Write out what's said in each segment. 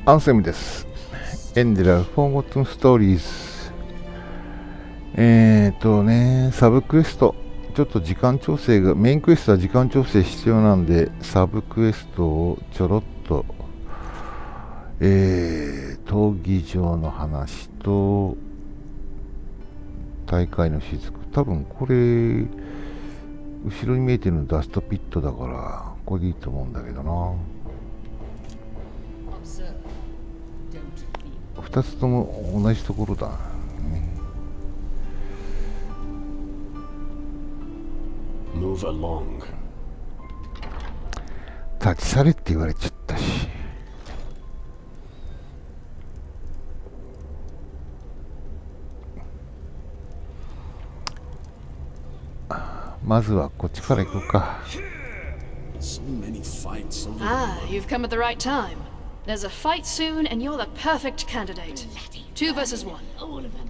アンセムです。Enderal Forgotten Stories。サブクエスト、ちょっと時間調整が、メインクエストは時間調整必要なんで、サブクエストをちょろっと、闘技場の話と、大海のしずく。多分これ、後ろに見えてるのダストピットだから、これでいいと思うんだけどな。2つとも同じところだね。立ち去れって言われちゃったし。まずはこっちから行こうか。Ah, you've come at the right time. There's a fight soon, and you're the perfect candidate. 2 versus 1.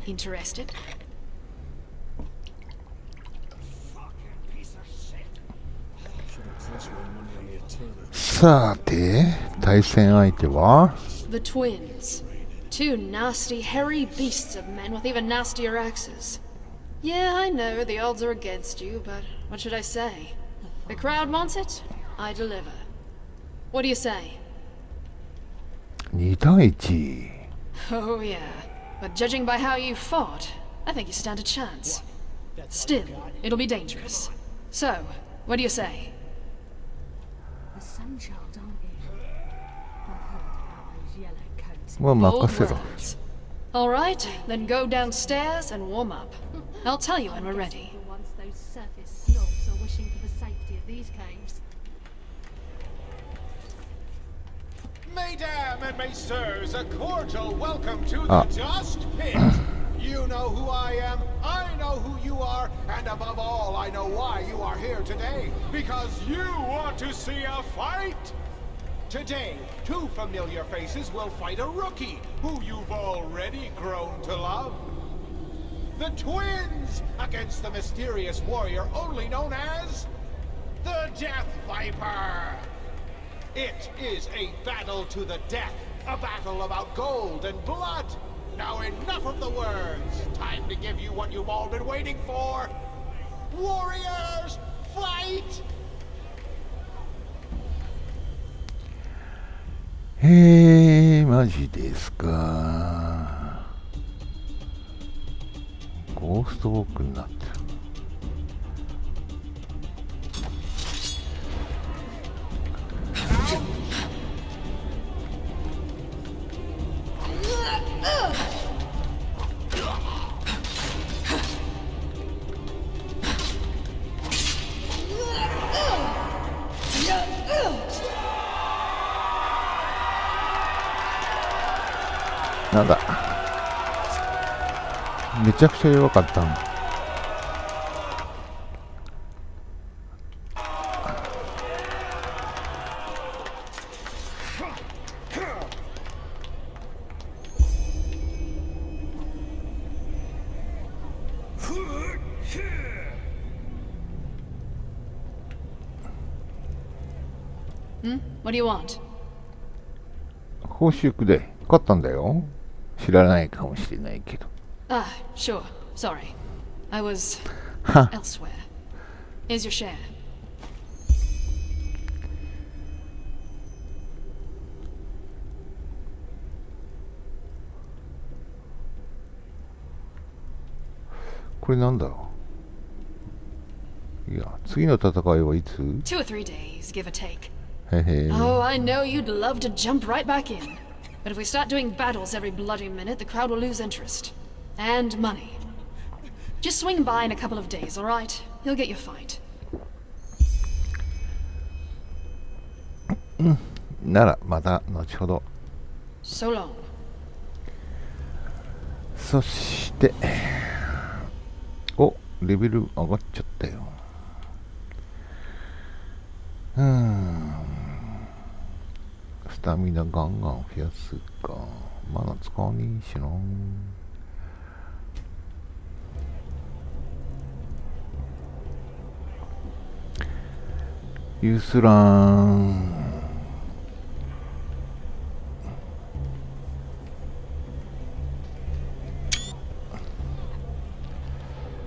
Interested? さて、対戦相手は The twins. 2 nasty, hairy beasts of men with even nastier axes. Yeah, I know the odds are against you, but what should I say? The crowd wants it, I deliver. What do you say? 2対1。 Oh yeah, but judging by how you fought, I think you stand a chance. Still, it'll be dangerous. So, what do you say? The Sunchild, aren't you? I've heard about those yellow coats. まあ任せろ。 All right, then go downstairs and warm up. I'll tell you when we're ready. Once those surface snobs are wishing for the safety of these caves. Mesdames and messieurs, a cordial welcome to the Dust Pit. You know who I am, I know who you are, and above all, I know why you are here today. Because you want to see a fight! Today, 2 familiar faces will fight a rookie who you've already grown to love. The twins against the mysterious warrior only known as the Death Viper. It is a battle to the death, a battle about gold and blood. Now enough of the words. Time to give you what you've all been waiting for. Warriors, fight! マジですか。ゴーストウォークになってる。なんだ、めちゃくちゃ弱かったの。What do you want? 報酬くれ。勝ったんだよ。知らないかもしれないけど。Ah, sure. Sorry. I was elsewhere. Here's your share. これなんだろう。いや、次の戦いはいつ？ 2 or 3 days, give or take. へへ。 Oh, I know you'd love to jump right back in. But if we start doing battles every bloody minute, the crowd will lose interest. And money. Just swing by in a couple of days, alright? You'll get your fight. なら、また後ほど。 So long. そして、お、レベル上がっちゃったよ。スタミナガンガン増やすか。まだ使わねえしな。ユースラン。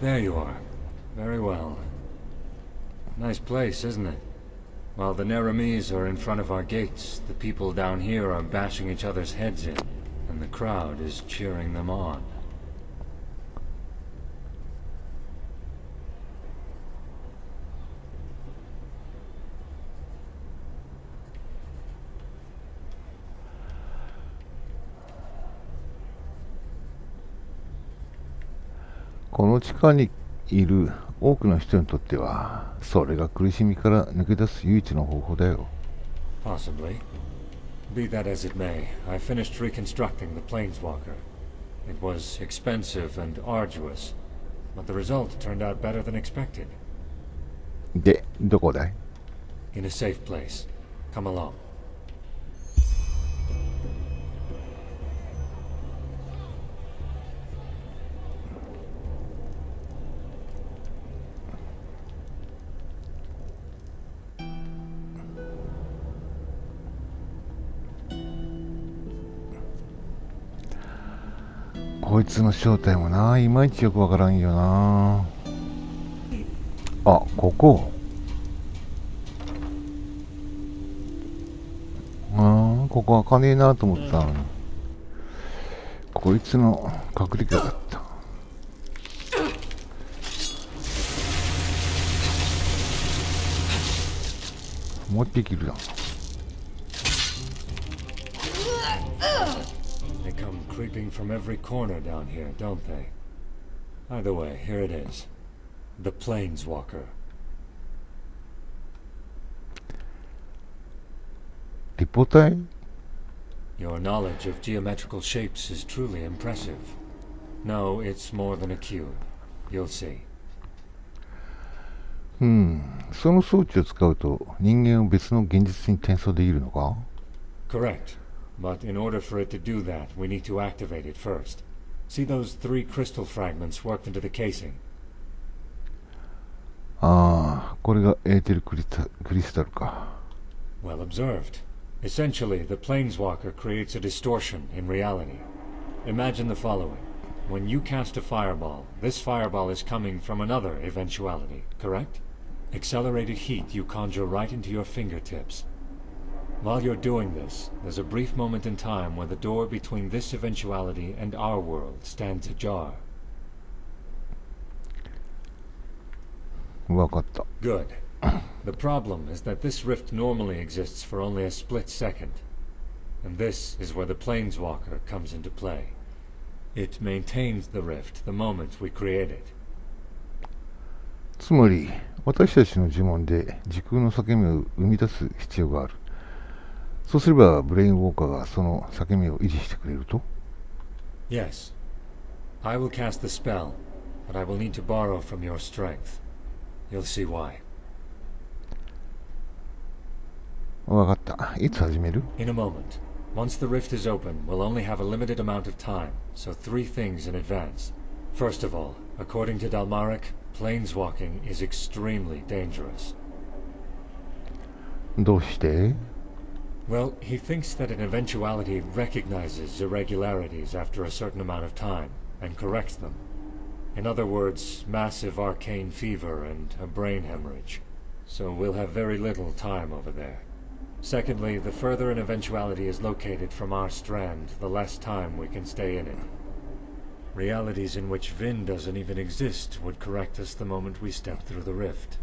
There you are. Very well. Nice place, isn't it? While the Neramis are in front of our gates, the people down here are bashing each other's heads in, and the crowd is cheering them on. .この地下にいる多くの人にとっては、それが苦しみから抜け出す唯一の方法だよ。Possibly. Be that as it may, I finished reconstructing the Planeswalker. It was expensive and arduous, but the result turned out better than expected. で、どこだい？ In a safe place. Come along. こいつの正体もな、いまいちよくわからんよな。あ、ここ。ここ開かねえなと思ったのに。こいつの隠れ家だった。もう一匹いるな。They come creeping from every corner down here, don't they? Either way, here it is. The Planeswalker. 立方体？ Your knowledge of geometrical shapes is truly impressive. No, it's more than a cube. You'll see. その装置を使うと人間を別の現実に転送できるのか？ Correct. But in order for it to do that, we need to activate it first. See those 3 crystal fragments worked into the casing? ああ、これがエーテルクリスタルか。Well observed. Essentially, the Planeswalker creates a distortion in reality. Imagine the following. When you cast a fireball, this fireball is coming from another eventuality, correct? Accelerated heat you conjure right into your fingertips. While you're doing this, there's a brief moment in time where the door between this eventuality and our world stands ajar. わかった。 Good. The problem is that this rift normally exists for only a split second. And this is where the Planeswalker comes into play. It maintains the rift the moment we create it. つまり、私たちの呪文で時空の裂け目を生み出す必要がある。そうすれば、ブレインウォーカーがその裂け目を維持してくれると？ Yes. I will cast the spell, but I will need to borrow from your strength. You'll see why. わかった。いつ始める？ In a moment. Once the rift is open, we'll only have a limited amount of time, so 3 things in advance. First of all, according to Dalmaric, planeswalking is extremely dangerous. どうして？ Well, he thinks that an eventuality recognizes irregularities after a certain amount of time, and corrects them. In other words, massive arcane fever and a brain hemorrhage. So we'll have very little time over there. Secondly, the further an eventuality is located from our strand, the less time we can stay in it. Realities in which Vin doesn't even exist would correct us the moment we step through the rift.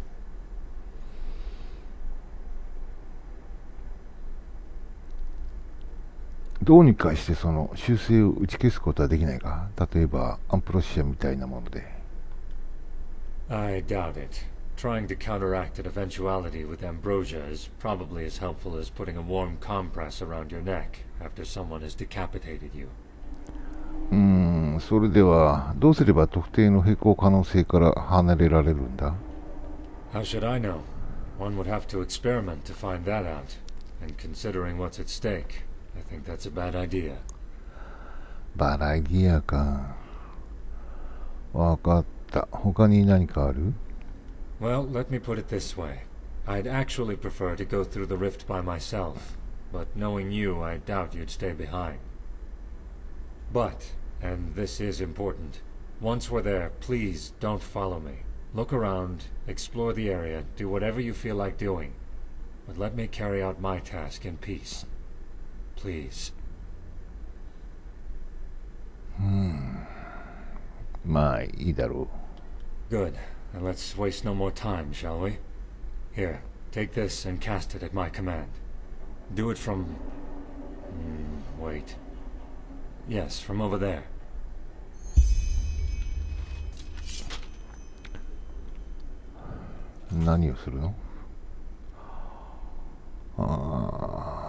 どうにかしてその修正を打ち消すことはできないか？例えばアンプロシアみたいなもので。I doubt it. Trying to counteract an eventuality with ambrosia is probably as helpful as putting a warm compress around your neck after someone has decapitated you. それではどうすれば特定の並行可能性から離れられるんだ？ How should I know? One would have to experiment to find that out. And considering what's at stake, I think that's a bad idea. バラギアか。わかった。他に何かある？ Well, let me put it this way. I'd actually prefer to go through the rift by myself, but knowing you, I doubt you'd stay behind. But, and this is important, Once we're there, please don't follow me. Look around, explore the area, do whatever you feel like doing. But let me carry out my task in peace. Please. まあいいだろ Good. Then let's waste no more time, shall we? Here, take this and cast it at my command. Do it from... wait. Yes, from over there. う。何をするの？あ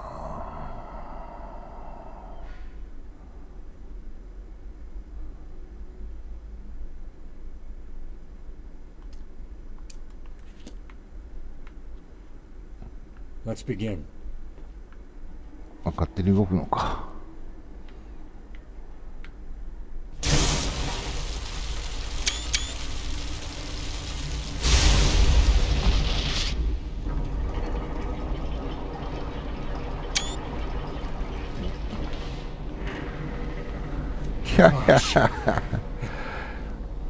Let's begin. あ、勝手に動くのか。Gosh.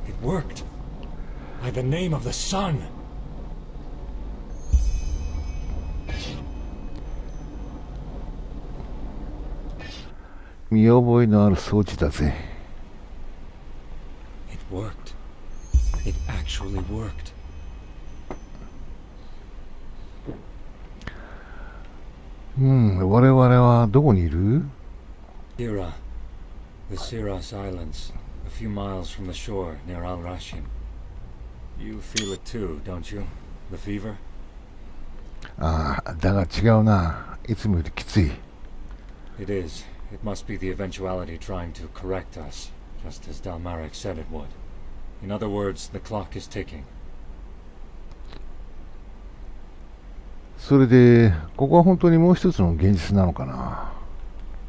It worked. By the name of the sun. 見覚えのある装置だぜ。It worked. It actually worked. 我々はどこにいる？ Tera, the Siras Islands, a few miles from the shore near Al-Rashim. You feel it too, don't you? The fever? ああ、だが違うな。いつもよりきつい。It is. It must be the eventuality trying to correct us, just as Dalmarek said it would. In other words, the clock is ticking. それで、ここは本当にもう一つの現実なのかな？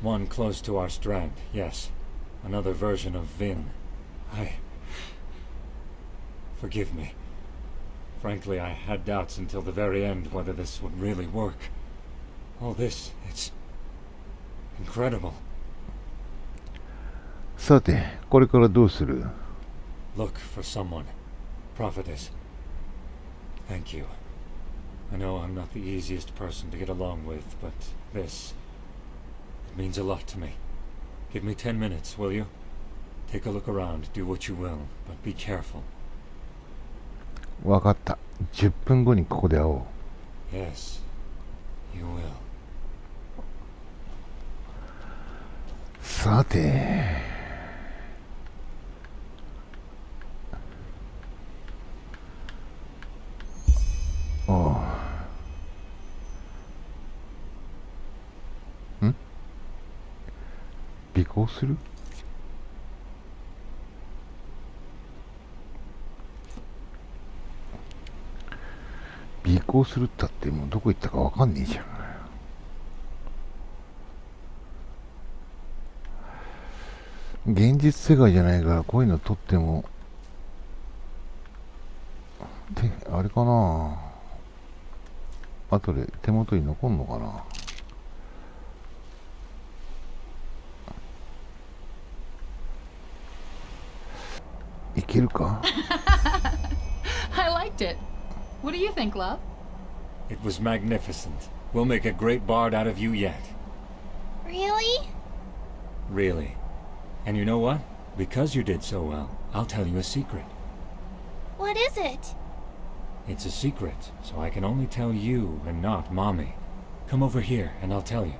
One close to our strand, yes. Another version of Vin. Forgive me. Frankly, I had doubts until the very end whether this would really work. All this, it's incredible. さて、これからどうする？ Look for someone. Prophetess. Thank you. I know I'm not the easiest person to get along with, but this... it means a lot to me. Give me 10 minutes, will you? Take a look around, do what you will, but be careful. わかった。10分後にここで会おう。Yes, you will. さて。ああ。尾行する？尾行するったってもうどこ行ったかわかんねえじゃん。現実世界じゃないからこういうの撮ってもあれかな、後で手元に残んのかな。いけるか？ I liked it. What do you think, love? It was magnificent. We'll make a great bard out of you yet. Really? Really. And you know what? Because you did so well, I'll tell you a secret. What is it? It's a secret, so I can only tell you and not Mommy. Come over here and I'll tell you.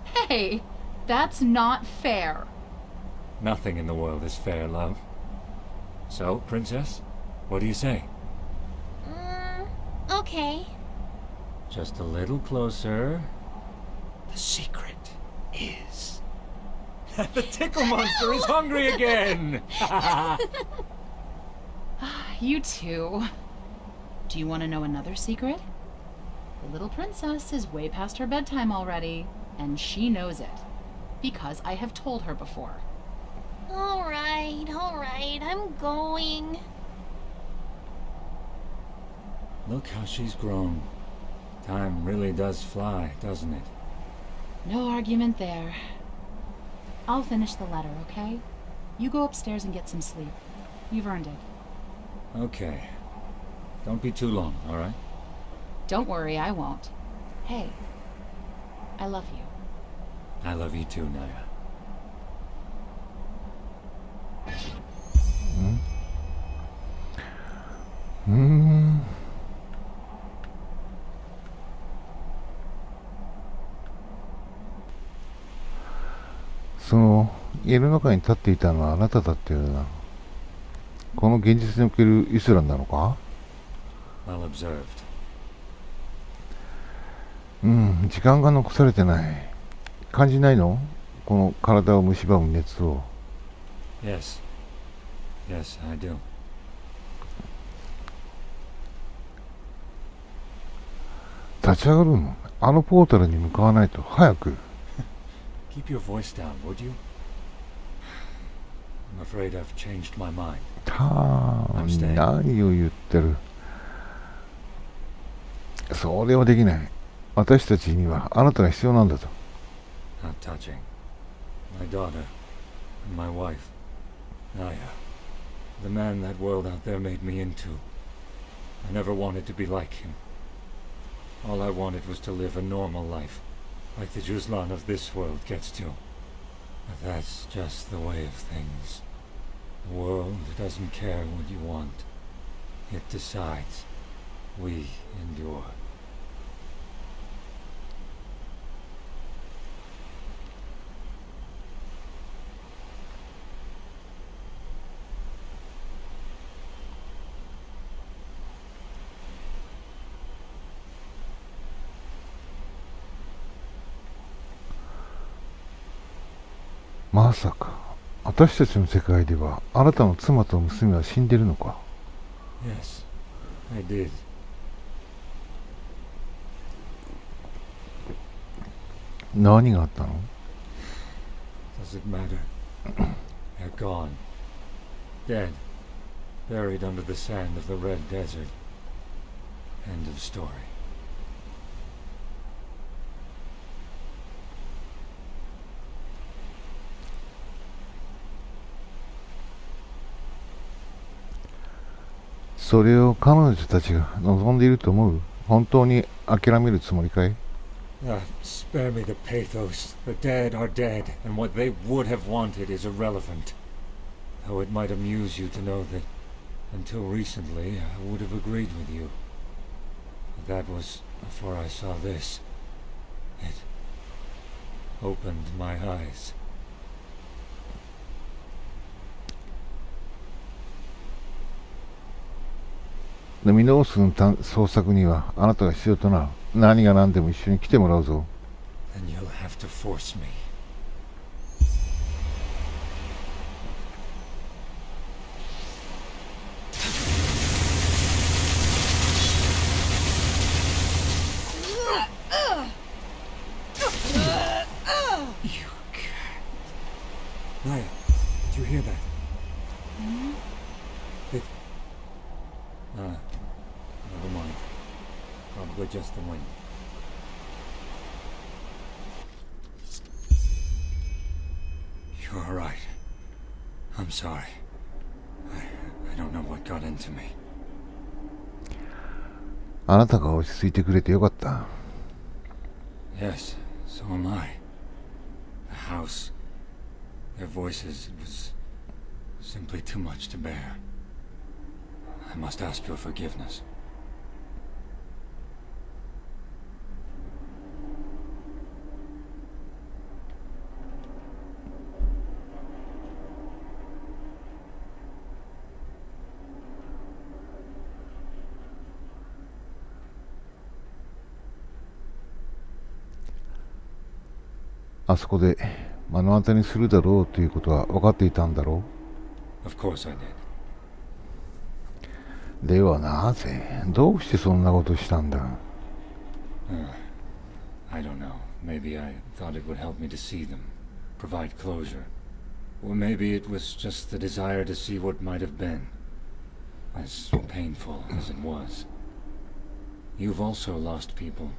Hey, that's not fair. Nothing in the world is fair, love. So, Princess, what do you say? Okay. Just a little closer. The secret is... the tickle monster is hungry again! You too. Do you want to know another secret? The little princess is way past her bedtime already, and she knows it. Because I have told her before. Alright, I'm going. Look how she's grown. Time really does fly, doesn't it? No argument there. I'll finish the letter, okay? You go upstairs and get some sleep. You've earned it. Okay. Don't be too long, alright? Don't worry, I won't. Hey, I love you. I love you too, Naya. その家の中に立っていたのはあなただったような。この現実におけるイスランなのか？ Well observed. 時間が残されてない。感じないの？この体を蝕む熱を。Yes. Yes, I do. 立ち上がるの？あのポータルに向かわないと。早く。Keep your voice down, would you? I'm afraid I've changed my mind. 何を言ってる。それはできない。私たちにはあなたが必要なんだと。How touching. My daughter and my wife, Naya. The man that world out there made me into. I never wanted to be like him. All I wanted was to live a normal life, like the Juzlan of this world gets to. But that's just the way of things. The world doesn't care what you want. It decides. We endure. まさか、私たちの世界ではあなたの妻と娘は死んでるのか？ Yes, I did. 何があったの？ Does it matter? They're gone. Dead. Buried under the sand of the Red Desert. End of story. それを彼女たちが望んでいると思う？本当に諦めるつもりかい？ Spare me the pathos. The dead are dead, and what they would have wanted is irrelevant. Though it might amuse you to know that, until recently, I would have agreed with you. But that was before I saw this. It opened my eyes. ミノースの捜索にはあなたが必要となる。何が何でも一緒に来てもらうぞ。Then you'll have to force me. You can't. Naya, did you hear that? It... never mind. Probably just the wind. You're all right. I'm sorry. I don't know what got into me. あなたが落ち着いてくれてよかった。Yes, so am I. The house, their voices, it was simply too much to bear. I must ask your forgiveness. あそこで目の当たりにするだろうということは分かっていたんだろう。 Of course I did. ではなぜ、どうしてそんなことしたんだ？ I don't know. Maybe I thought it would help me to see them, provide closure. Or maybe it was just the desire to see what might have been, as painful as it was. You've also lost people.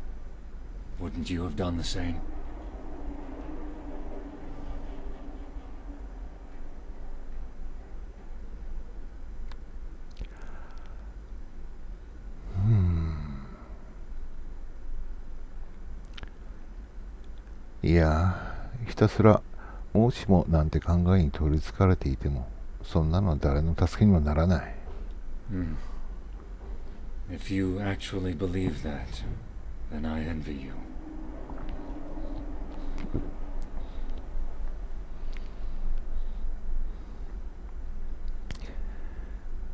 Wouldn't you have done the same? いや、ひたすらもしもなんて考えに取りつかれていても、そんなのは誰の助けにもならない。If you actually believe that, then I envy you.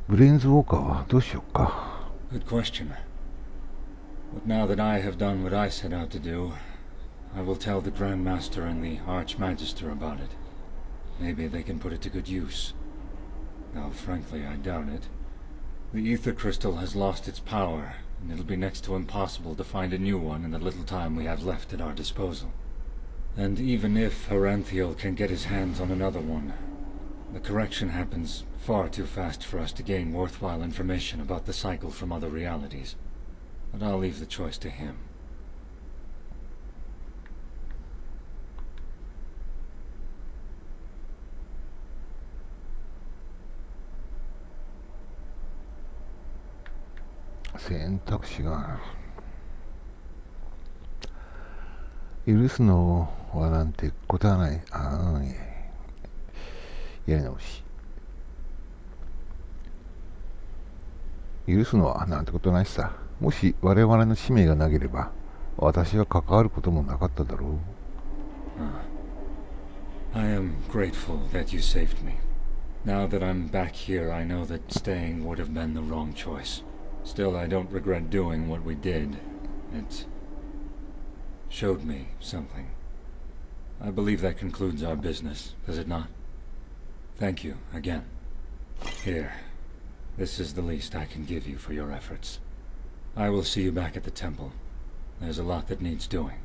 ブレインズウォーカーはどうしようか。Good question. But now that I have done what I set out to do, I will tell the Grand Master and the Archmagister about it. Maybe they can put it to good use. Though frankly, I doubt it. The ether crystal has lost its power, and it'll be next to impossible to find a new one in the little time we have left at our disposal. And even if Heranthiel can get his hands on another one, the correction happens far too fast for us to gain worthwhile information about the cycle from other realities. But I'll leave the choice to him. 選択肢が許すのはなんてことはない。やり直し。許すのはなんてことないさ。もし我々の使命がなければ、私は関わることもなかっただろう。I am grateful that you saved me. Now that I'm back here, I know that staying would have been the wrong choice. Still, I don't regret doing what we did. It showed me something. I believe that concludes our business, does it not? Thank you again. Here, this is the least I can give you for your efforts. I will see you back at the temple. There's a lot that needs doing.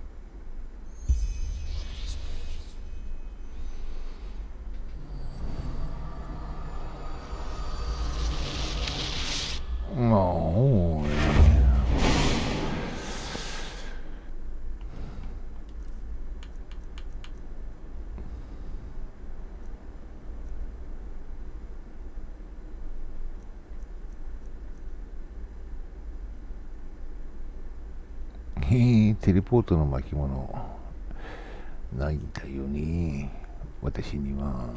もうテレポートの巻物ないんだよね、私には。